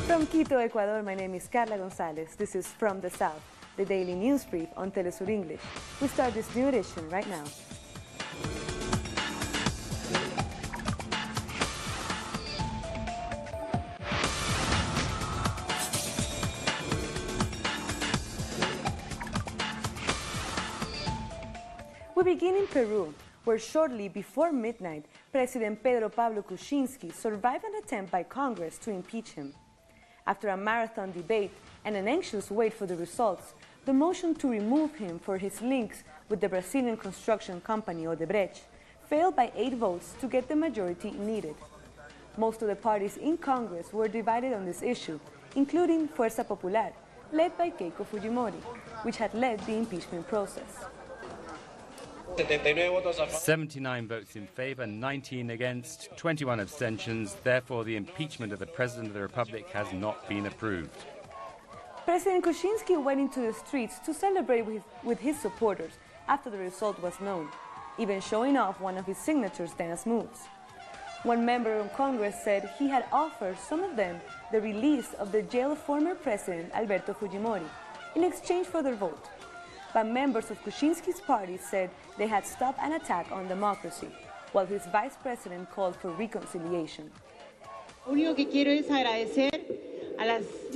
From Quito, Ecuador, my name is Carla Gonzalez. This is From the South, the daily news brief on teleSUR English. We start this new edition right now. We begin in Peru, where shortly before midnight, President Pedro Pablo Kuczynski survived an attempt by Congress to impeach him. After a marathon debate and an anxious wait for the results, the motion to remove him for his links with the Brazilian construction company Odebrecht failed by 8 votes to get the majority needed. Most of the parties in Congress were divided on this issue, including Fuerza Popular, led by Keiko Fujimori, which had led the impeachment process. 79 votes in favor, 19 against, 21 abstentions. Therefore, the impeachment of the President of the Republic has not been approved. President Kuczynski went into the streets to celebrate with his supporters after the result was known, even showing off one of his signature's dance moves. One member of Congress said he had offered some of them the release of the jailed former President Alberto Fujimori in exchange for their vote. But members of Kuczynski's party said they had stopped an attack on democracy, while his vice president called for reconciliation. The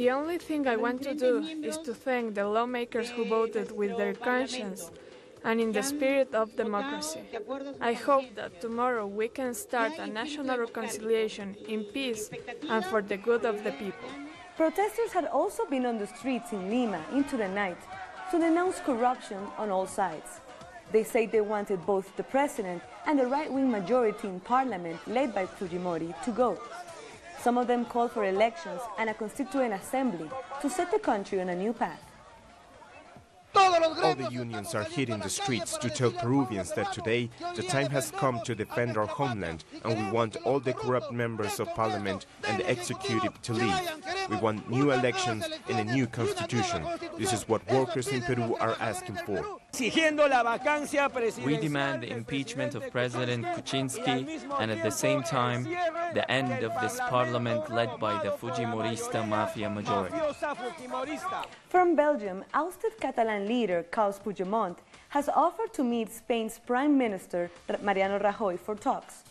only thing I want to do is to thank the lawmakers who voted with their conscience and in the spirit of democracy. I hope that tomorrow we can start a national reconciliation in peace and for the good of the people. Protesters had also been on the streets in Lima into the night to denounce corruption on all sides. They say they wanted both the president and the right-wing majority in parliament led by Fujimori to go. Some of them called for elections and a constituent assembly to set the country on a new path. All the unions are hitting the streets to tell Peruvians that today the time has come to defend our homeland, and we want all the corrupt members of parliament and the executive to leave. We want new elections and a new constitution. This is what workers in Peru are asking for. We demand the impeachment of President Kuczynski and at the same time the end of this parliament led by the Fujimorista mafia majority. From Belgium, ousted Catalan leader Carles Puigdemont has offered to meet Spain's Prime Minister Mariano Rajoy for talks.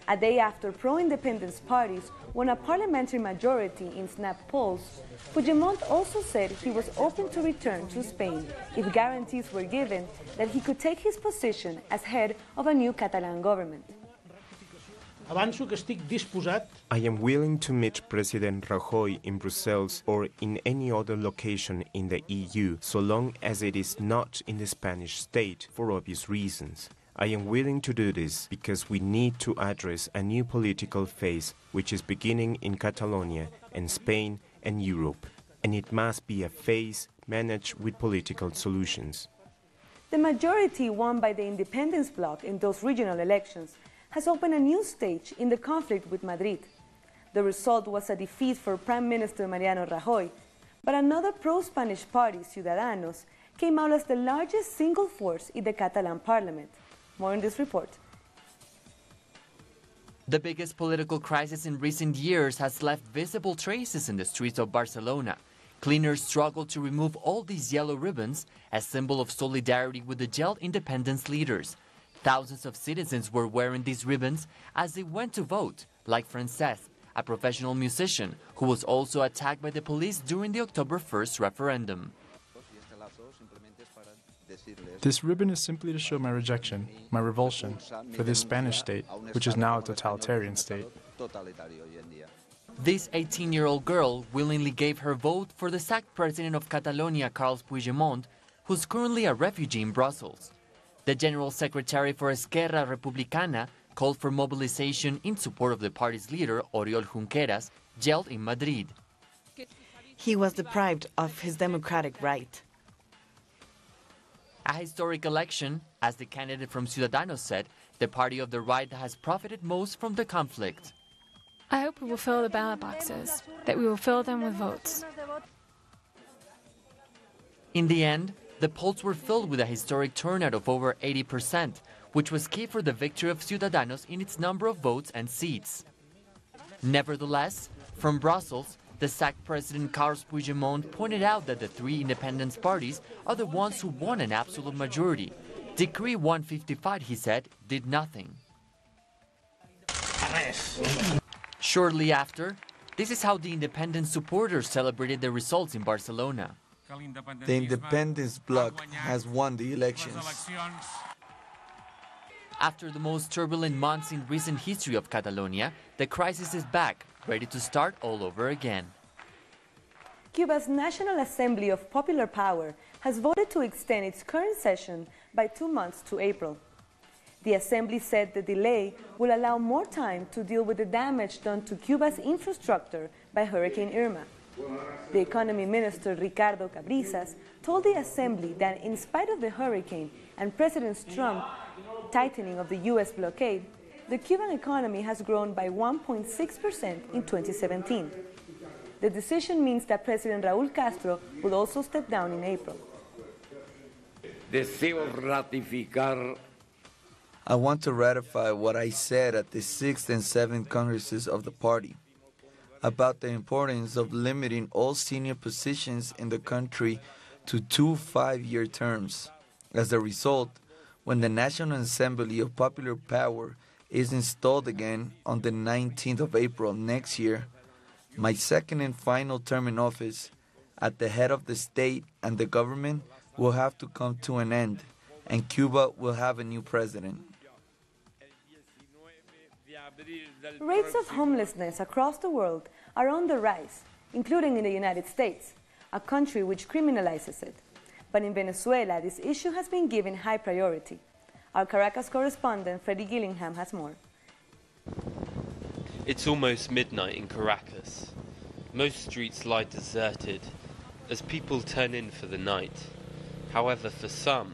A day after pro-independence parties won a parliamentary majority in snap polls, Puigdemont also said he was open to return to Spain if guarantees were given that he could take his position as head of a new Catalan government. I am willing to meet President Rajoy in Brussels or in any other location in the EU, so long as it is not in the Spanish state, for obvious reasons. I am willing to do this because we need to address a new political phase which is beginning in Catalonia and Spain and Europe, and it must be a phase managed with political solutions. The majority won by the independence bloc in those regional elections has opened a new stage in the conflict with Madrid. The result was a defeat for Prime Minister Mariano Rajoy, but another pro-Spanish party, Ciudadanos, came out as the largest single force in the Catalan parliament. More in this report. The biggest political crisis in recent years has left visible traces in the streets of Barcelona. Cleaners struggled to remove all these yellow ribbons, a symbol of solidarity with the jailed independence leaders. Thousands of citizens were wearing these ribbons as they went to vote, like Frances, a professional musician who was also attacked by the police during the October 1st referendum. This ribbon is simply to show my rejection, my revulsion, for this Spanish state, which is now a totalitarian state. This 18-year-old girl willingly gave her vote for the sacked president of Catalonia, Carles Puigdemont, who's currently a refugee in Brussels. The General Secretary for Esquerra Republicana called for mobilization in support of the party's leader, Oriol Junqueras, jailed in Madrid. He was deprived of his democratic right. A historic election, as the candidate from Ciudadanos said, the party of the right has profited most from the conflict. I hope we will fill the ballot boxes, that we will fill them with votes. In the end, the polls were filled with a historic turnout of over 80%, which was key for the victory of Ciudadanos in its number of votes and seats. Nevertheless, from Brussels, the The sacked President Carles Puigdemont pointed out that the three independence parties are the ones who won an absolute majority. Decree 155, he said, did nothing. Shortly after, this is how the independence supporters celebrated the results in Barcelona. The independence bloc has won the elections. After the most turbulent months in recent history of Catalonia, the crisis is back, ready to start all over again. Cuba's National Assembly of Popular Power has voted to extend its current session by 2 months to April. The Assembly said the delay will allow more time to deal with the damage done to Cuba's infrastructure by Hurricane Irma. The Economy Minister Ricardo Cabrizas told the Assembly that in spite of the hurricane and President Trump's tightening of the U.S. blockade, the Cuban economy has grown by 1.6% in 2017. The decision means that President Raúl Castro will also step down in April. I want to ratify what I said at the 6th and 7th Congresses of the party about the importance of limiting all senior positions in the country to 2 5-year terms. As a result, when the National Assembly of Popular Power is installed again on the 19th of April next year, my second and final term in office at the head of the state and the government will have to come to an end, and Cuba will have a new president. Rates of homelessness across the world are on the rise, including in the United States, a country which criminalizes it. But in Venezuela, this issue has been given high priority. Our Caracas correspondent, Freddie Gillingham, has more. It's almost midnight in Caracas. Most streets lie deserted as people turn in for the night. However, for some,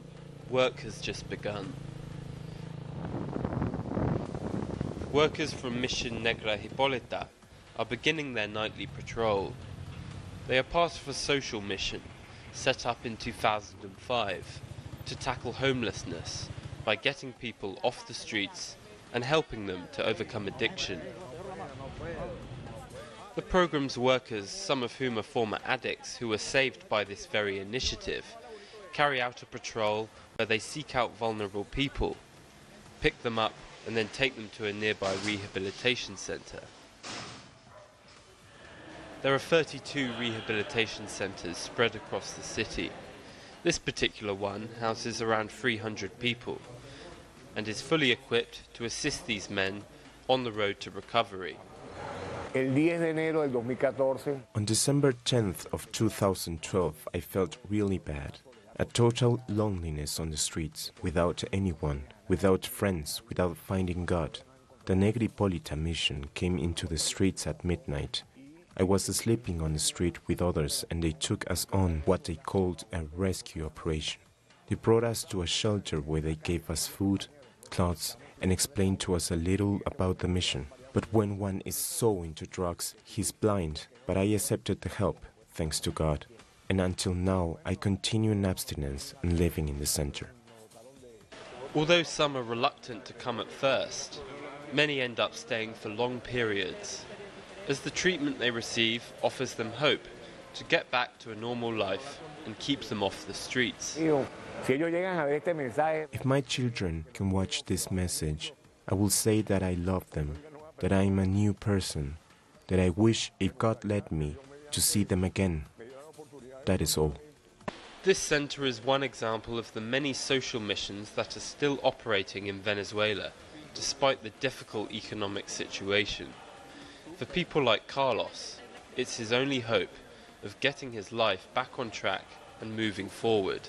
work has just begun. Workers from Mission Negra Hipólita are beginning their nightly patrol. They are part of a social mission set up in 2005 to tackle homelessness by getting people off the streets and helping them to overcome addiction. The program's workers, some of whom are former addicts who were saved by this very initiative, carry out a patrol where they seek out vulnerable people, pick them up and then take them to a nearby rehabilitation centre. There are 32 rehabilitation centres spread across the city. This particular one houses around 300 people and is fully equipped to assist these men on the road to recovery. On December 10th of 2012, I felt really bad. A total loneliness on the streets, without anyone, without friends, without finding God. The Negra Hipólita mission came into the streets at midnight. I was sleeping on the street with others and they took us on what they called a rescue operation. They brought us to a shelter where they gave us food, clothes, and explained to us a little about the mission. But when one is so into drugs, he's blind. But I accepted the help, thanks to God. And until now, I continue in abstinence and living in the center. Although some are reluctant to come at first, many end up staying for long periods, as the treatment they receive offers them hope to get back to a normal life and keeps them off the streets. If my children can watch this message, I will say that I love them, that I am a new person, that I wish, if God let me, to see them again. That is all. This centre is one example of the many social missions that are still operating in Venezuela, despite the difficult economic situation. For people like Carlos, it's his only hope of getting his life back on track and moving forward.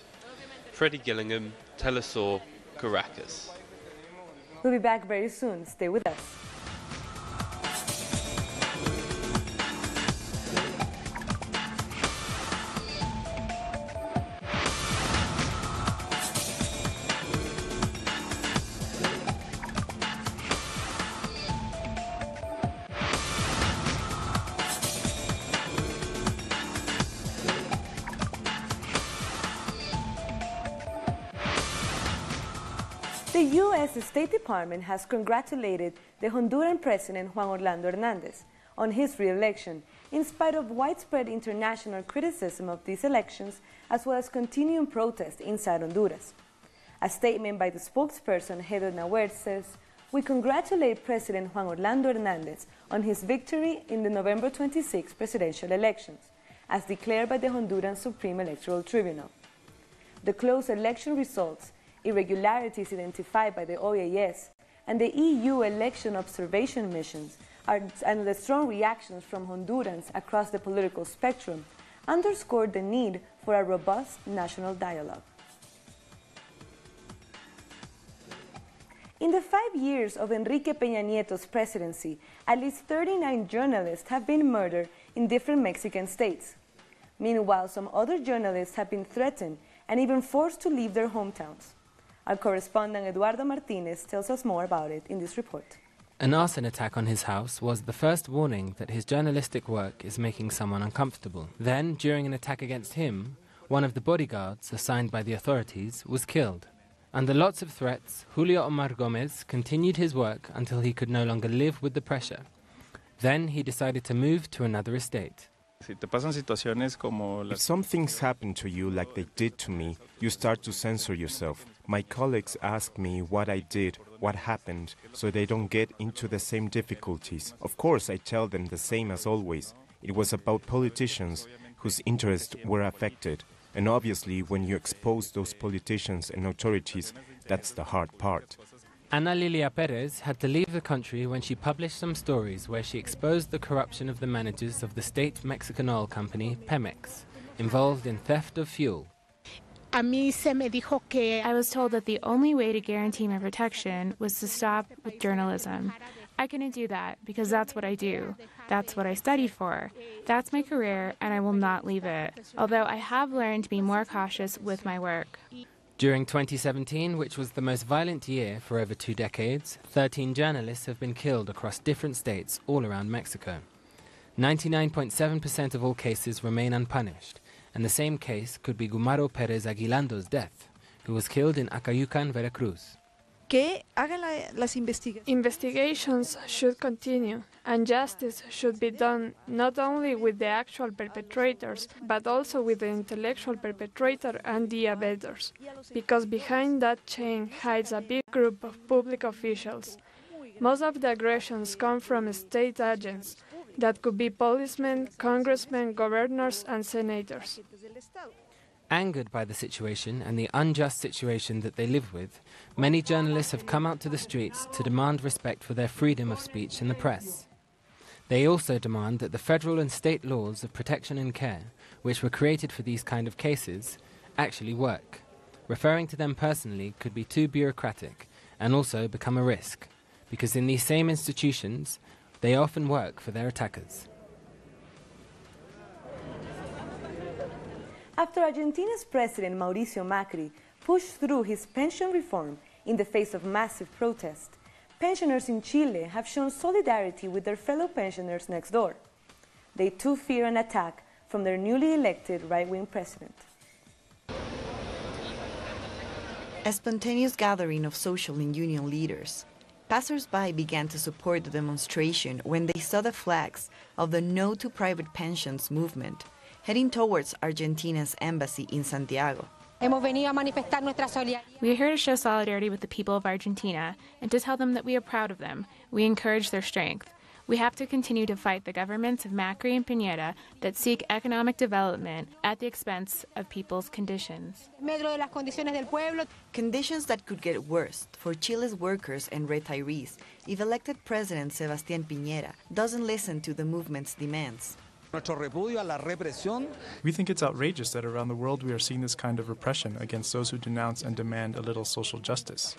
Freddie Gillingham, teleSUR, Caracas. We'll be back very soon. Stay with us. The U.S. State Department has congratulated the Honduran President Juan Orlando Hernandez on his re-election in spite of widespread international criticism of these elections, as well as continuing protests inside Honduras. A statement by the spokesperson, Heather Nauert, says, "We congratulate President Juan Orlando Hernandez on his victory in the November 26 presidential elections, as declared by the Honduran Supreme Electoral Tribunal. The close election results, irregularities identified by the OAS, and the EU election observation missions and the strong reactions from Hondurans across the political spectrum underscored the need for a robust national dialogue." In the 5 years of Enrique Peña Nieto's presidency, at least 39 journalists have been murdered in different Mexican states. Meanwhile, some other journalists have been threatened and even forced to leave their hometowns. Our correspondent Eduardo Martinez tells us more about it in this report. An arson attack on his house was the first warning that his journalistic work is making someone uncomfortable. Then, during an attack against him, one of the bodyguards assigned by the authorities was killed. Under lots of threats, Julio Omar Gomez continued his work until he could no longer live with the pressure. Then he decided to move to another estate. If some things happen to you like they did to me, you start to censor yourself. My colleagues ask me what I did, what happened, so they don't get into the same difficulties. Of course, I tell them the same as always. It was about politicians whose interests were affected. And obviously, when you expose those politicians and authorities, that's the hard part. Ana Lilia Perez had to leave the country when she published some stories where she exposed the corruption of the managers of the state Mexican oil company, Pemex, involved in theft of fuel. I was told that the only way to guarantee my protection was to stop with journalism. I couldn't do that because that's what I do. That's what I studied for. That's my career, and I will not leave it. Although I have learned to be more cautious with my work. During 2017, which was the most violent year for over 2 decades, 13 journalists have been killed across different states all around Mexico. 99.7% of all cases remain unpunished, and the same case could be Gumaro Pérez Aguilando's death, who was killed in Acayucan, Veracruz. Investigations should continue, and justice should be done not only with the actual perpetrators, but also with the intellectual perpetrator and the abettors, because behind that chain hides a big group of public officials. Most of the aggressions come from state agents, that could be policemen, congressmen, governors, and senators. Angered by the situation and the unjust situation that they live with, many journalists have come out to the streets to demand respect for their freedom of speech in the press. They also demand that the federal and state laws of protection and care, which were created for these kind of cases, actually work. Referring to them personally could be too bureaucratic and also become a risk, because in these same institutions, they often work for their attackers. After Argentina's President Mauricio Macri pushed through his pension reform in the face of massive protest, pensioners in Chile have shown solidarity with their fellow pensioners next door. They too fear an attack from their newly elected right-wing president. A spontaneous gathering of social and union leaders. Passers-by began to support the demonstration when they saw the flags of the No to Private Pensions movement heading towards Argentina's embassy in Santiago. We are here to show solidarity with the people of Argentina and to tell them that we are proud of them. We encourage their strength. We have to continue to fight the governments of Macri and Piñera that seek economic development at the expense of people's conditions. Conditions that could get worse for Chile's workers and retirees if elected President Sebastián Piñera doesn't listen to the movement's demands. We think it's outrageous that around the world we are seeing this kind of repression against those who denounce and demand a little social justice.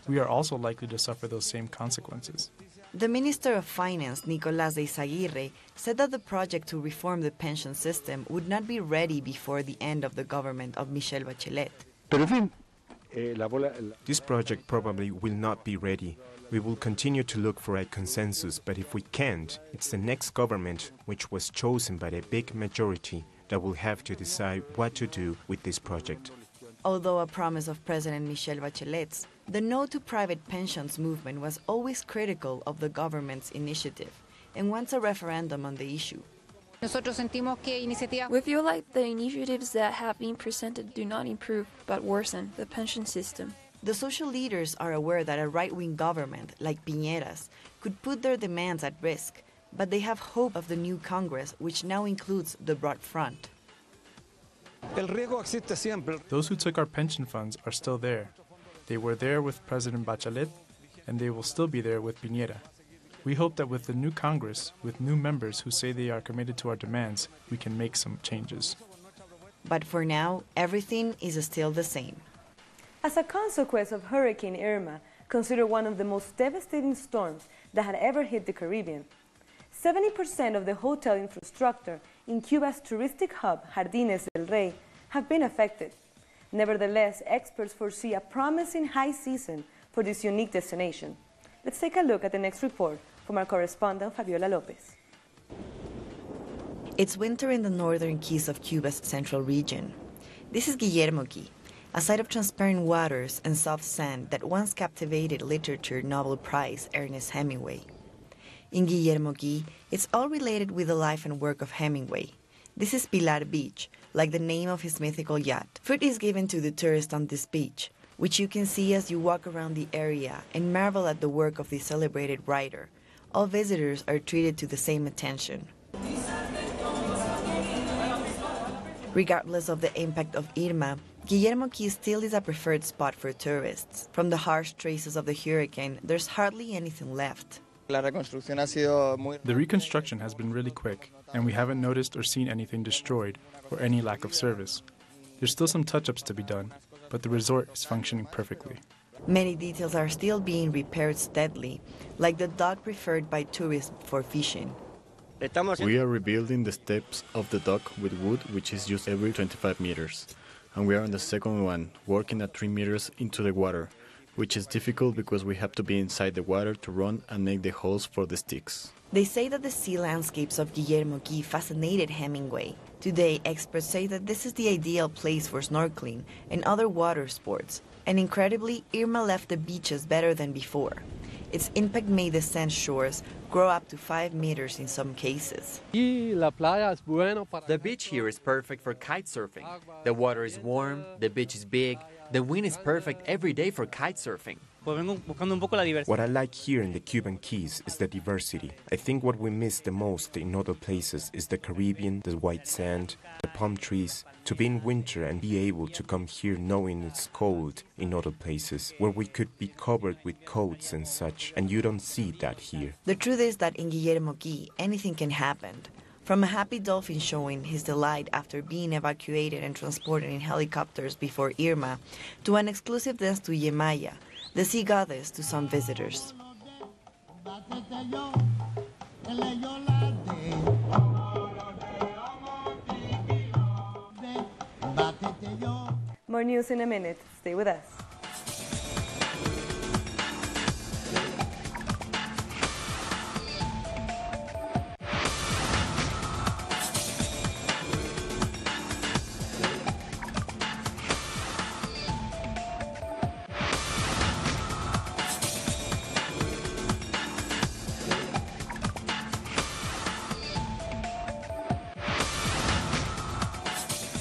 We are also likely to suffer those same consequences. The Minister of Finance, Nicolás de Izaguirre, said that the project to reform the pension system would not be ready before the end of the government of Michelle Bachelet. This project probably will not be ready. We will continue to look for a consensus, but if we can't, it's the next government, which was chosen by a big majority, that will have to decide what to do with this project. Although a promise of President Michelle Bachelet's, the No to Private Pensions movement was always critical of the government's initiative and wants a referendum on the issue. We feel like the initiatives that have been presented do not improve, but worsen, the pension system. The social leaders are aware that a right-wing government, like Piñera's, could put their demands at risk, but they have hope of the new Congress, which now includes the Broad Front. Those who took our pension funds are still there. They were there with President Bachelet, and they will still be there with Piñera. We hope that with the new Congress, with new members who say they are committed to our demands, we can make some changes. But for now, everything is still the same. As a consequence of Hurricane Irma, considered one of the most devastating storms that had ever hit the Caribbean, 70% of the hotel infrastructure in Cuba's touristic hub, Jardines del Rey, have been affected. Nevertheless, experts foresee a promising high season for this unique destination. Let's take a look at the next report from our correspondent, Fabiola Lopez. It's winter in the northern keys of Cuba's central region. This is Guillermo Key, a site of transparent waters and soft sand that once captivated literature Nobel Prize Ernest Hemingway. In Guillermo Key, it's all related with the life and work of Hemingway. This is Pilar Beach, like the name of his mythical yacht. Food is given to the tourists on this beach, which you can see as you walk around the area and marvel at the work of the celebrated writer. All visitors are treated to the same attention. Regardless of the impact of Irma, Guillermo Key still is a preferred spot for tourists. From the harsh traces of the hurricane, there's hardly anything left. The reconstruction has been really quick, and we haven't noticed or seen anything destroyed or any lack of service. There's still some touch-ups to be done, but the resort is functioning perfectly. Many details are still being repaired steadily, like the dock preferred by tourists for fishing. We are rebuilding the steps of the dock with wood, which is used every 25 meters. And we are on the second one, working at 3 meters into the water, which is difficult because we have to be inside the water to run and make the holes for the sticks. They say that the sea landscapes of Guillermo Key fascinated Hemingway. Today, experts say that this is the ideal place for snorkeling and other water sports. And incredibly, Irma left the beaches better than before. Its impact made the sand shores grow up to 5 meters in some cases. The beach here is perfect for kite surfing. The water is warm, the beach is big, the wind is perfect every day for kite surfing. What I like here in the Cuban Keys is the diversity. I think what we miss the most in other places is the Caribbean, the white sand, the palm trees. To be in winter and be able to come here knowing it's cold in other places, where we could be covered with coats and such, and you don't see that here. The truth is that in Guillermo Key, anything can happen. From a happy dolphin showing his delight after being evacuated and transported in helicopters before Irma, to an exclusive dance to Yemaya, the sea goddess to some visitors. More news in a minute. Stay with us.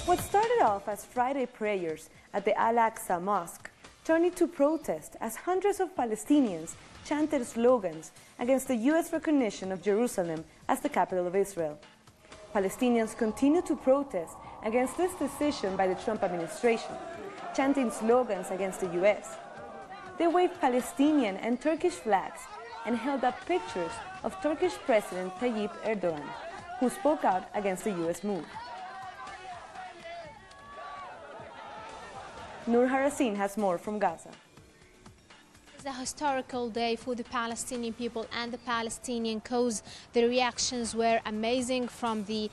What started off as Friday prayers at the Al-Aqsa Mosque turned into protest as hundreds of Palestinians chanted slogans against the U.S. recognition of Jerusalem as the capital of Israel. Palestinians continue to protest against this decision by the Trump administration, chanting slogans against the U.S. They waved Palestinian and Turkish flags and held up pictures of Turkish President Tayyip Erdogan, who spoke out against the U.S. move. Noor Harazeen has more from Gaza. It's a historical day for the Palestinian people and the Palestinian cause. The reactions were amazing from the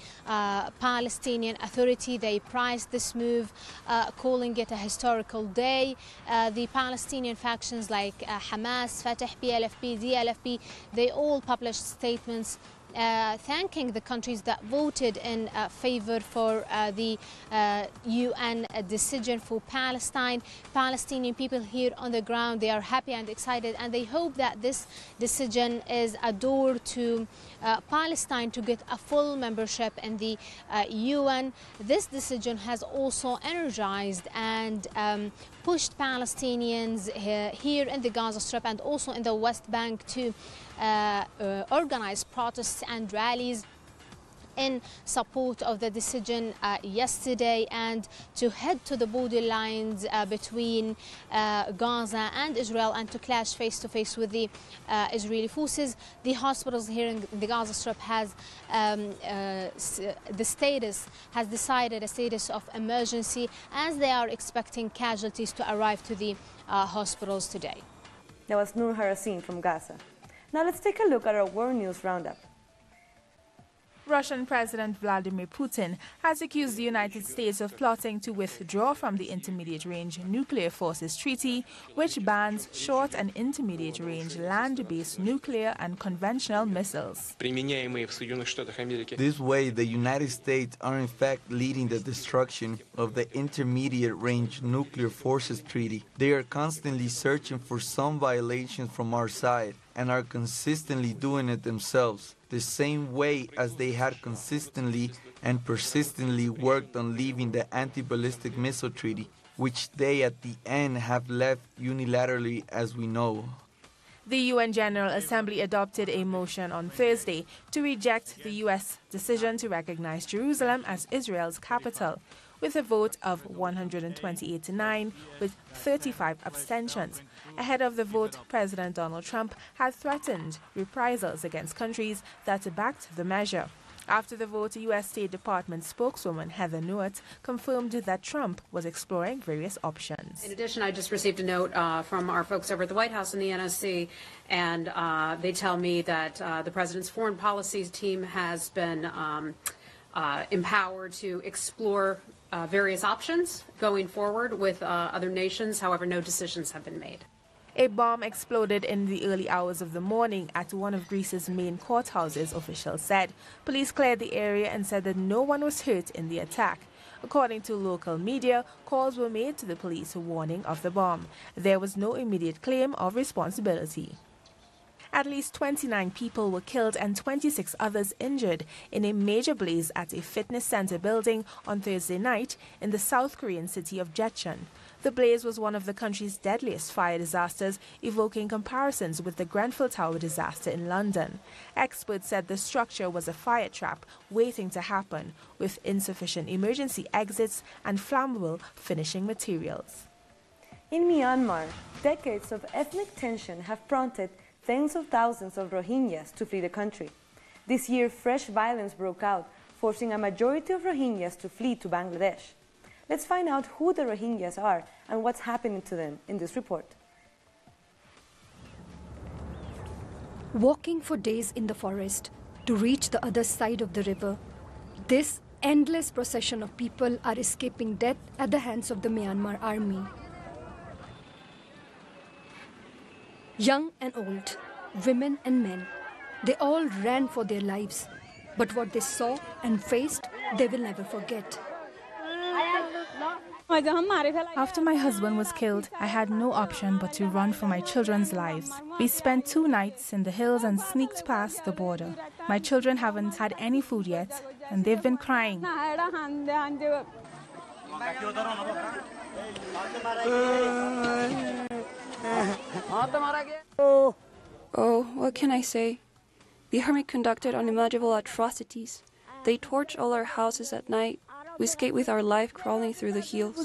Palestinian Authority. They prized this move, calling it a historical day. The Palestinian factions like Hamas, Fatah, PLFP, DLFP, they all published statements thanking the countries that voted in favor for the UN decision for Palestine. Palestinian people here on the ground, they are happy and excited, and they hope that this decision is a door to Palestine to get a full membership in the UN. This decision has also energized and pushed Palestinians here in the Gaza Strip and also in the West Bank to organize protests and rallies in support of the decision yesterday, and to head to the borderlines between Gaza and Israel and to clash face to face with the Israeli forces. The hospitals here in the Gaza Strip has decided a status of emergency, as they are expecting casualties to arrive to the hospitals today. That was Noor Harazeen from Gaza. Now let's take a look at our World News Roundup. Russian President Vladimir Putin has accused the United States of plotting to withdraw from the Intermediate-Range Nuclear Forces Treaty, which bans short and intermediate-range land-based nuclear and conventional missiles. This way, the United States are in fact leading the destruction of the Intermediate-Range Nuclear Forces Treaty. They are constantly searching for some violations from our side and are consistently doing it themselves, the same way as they had consistently and persistently worked on leaving the Anti-Ballistic Missile Treaty, which they at the end have left unilaterally, as we know. The UN General Assembly adopted a motion on Thursday to reject the U.S. decision to recognize Jerusalem as Israel's capital, with a vote of 128 to 9, with 35 abstentions. Ahead of the vote, President Donald Trump had threatened reprisals against countries that backed the measure. After the vote, U.S. State Department spokeswoman Heather Nauert confirmed that Trump was exploring various options. In addition, I just received a note from our folks over at the White House and the NSC, and they tell me that the president's foreign policy team has been empowered to explore various options going forward with other nations. However, no decisions have been made. A bomb exploded in the early hours of the morning at one of Greece's main courthouses, officials said. Police cleared the area and said that no one was hurt in the attack. According to local media, calls were made to the police warning of the bomb. There was no immediate claim of responsibility. At least 29 people were killed and 26 others injured in a major blaze at a fitness center building on Thursday night in the South Korean city of Jecheon. The blaze was one of the country's deadliest fire disasters, evoking comparisons with the Grenfell Tower disaster in London. Experts said the structure was a fire trap waiting to happen, with insufficient emergency exits and flammable finishing materials. In Myanmar, decades of ethnic tension have prompted tens of thousands of Rohingyas to flee the country. This year, fresh violence broke out, forcing a majority of Rohingyas to flee to Bangladesh. Let's find out who the Rohingyas are and what's happening to them in this report. Walking for days in the forest to reach the other side of the river, this endless procession of people are escaping death at the hands of the Myanmar army. Young and old, women and men, they all ran for their lives. But what they saw and faced, they will never forget. After my husband was killed, I had no option but to run for my children's lives. We spent 2 nights in the hills and sneaked past the border. My children haven't had any food yet, and they've been crying. Oh, what can I say? The army conducted unimaginable atrocities. They torch all our houses at night. We escape with our life crawling through the hills.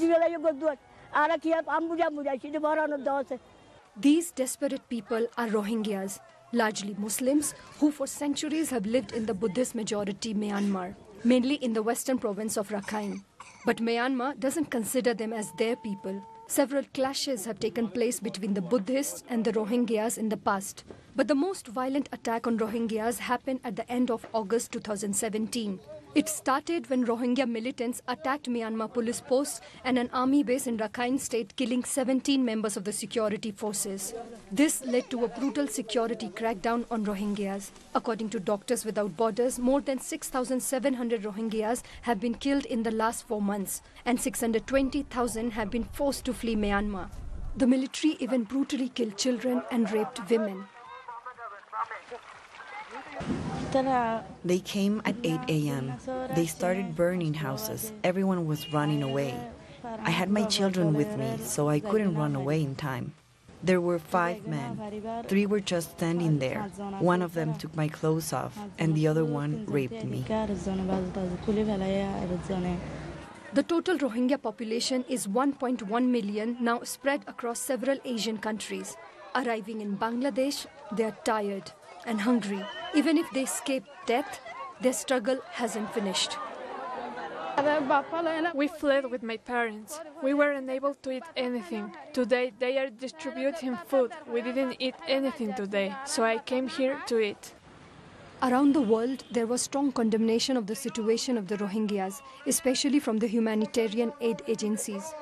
These desperate people are Rohingyas, largely Muslims, who for centuries have lived in the Buddhist majority Myanmar, mainly in the western province of Rakhine. But Myanmar doesn't consider them as their people. Several clashes have taken place between the Buddhists and the Rohingyas in the past. But the most violent attack on Rohingyas happened at the end of August 2017. It started when Rohingya militants attacked Myanmar police posts and an army base in Rakhine State, killing 17 members of the security forces. This led to a brutal security crackdown on Rohingyas. According to Doctors Without Borders, more than 6,700 Rohingyas have been killed in the last 4 months, and 620,000 have been forced to flee Myanmar. The military even brutally killed children and raped women. They came at 8 a.m. They started burning houses. Everyone was running away. I had my children with me, so I couldn't run away in time. There were 5 men. 3 were just standing there. One of them took my clothes off, and the other one raped me. The total Rohingya population is 1.1 million, now spread across several Asian countries. Arriving in Bangladesh, they are tired and hungry. Even if they escape death, their struggle hasn't finished. We fled with my parents. We were unable to eat anything. Today they are distributing food. We didn't eat anything today, so I came here to eat. Around the world, there was strong condemnation of the situation of the Rohingyas, especially from the humanitarian aid agencies.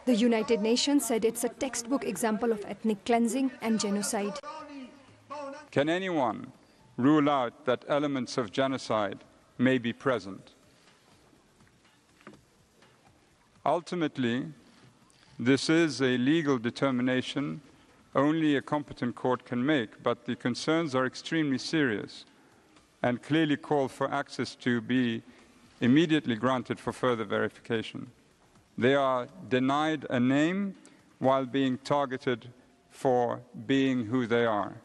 The United Nations said it's a textbook example of ethnic cleansing and genocide. Can anyone rule out that elements of genocide may be present? Ultimately, this is a legal determination only a competent court can make, but the concerns are extremely serious and clearly call for access to be immediately granted for further verification. They are denied a name while being targeted for being who they are.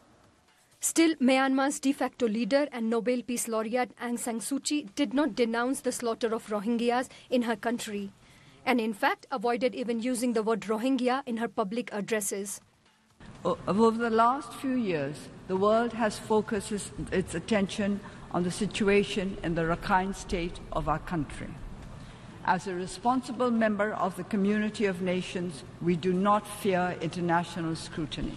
Still, Myanmar's de facto leader and Nobel Peace Laureate Aung San Suu Kyi did not denounce the slaughter of Rohingyas in her country, and in fact avoided even using the word Rohingya in her public addresses. Over the last few years, the world has focused its attention on the situation in the Rakhine State of our country. As a responsible member of the community of nations, we do not fear international scrutiny.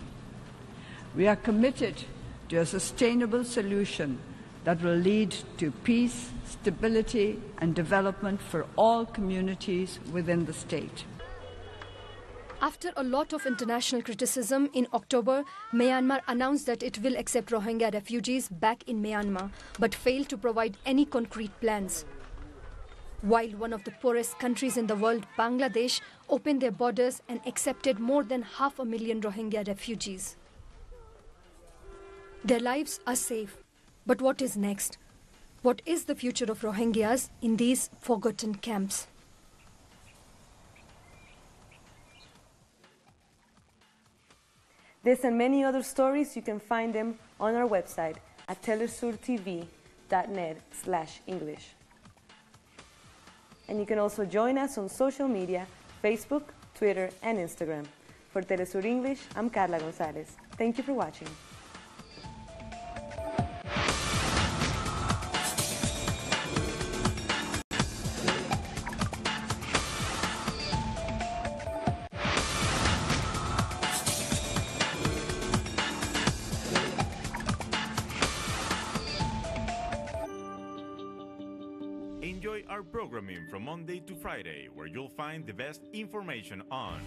We are committed to a sustainable solution that will lead to peace, stability, and development for all communities within the state. After a lot of international criticism, in October, Myanmar announced that it will accept Rohingya refugees back in Myanmar, but failed to provide any concrete plans. While one of the poorest countries in the world, Bangladesh, opened their borders and accepted more than 500,000 Rohingya refugees. Their lives are safe, but what is next? What is the future of Rohingyas in these forgotten camps? This and many other stories, you can find them on our website at telesurtv.net/English. And you can also join us on social media, Facebook, Twitter, and Instagram. For Telesur English, I'm Carla Gonzalez. Thank you for watching. Enjoy our programming from Monday to Friday, where you'll find the best information on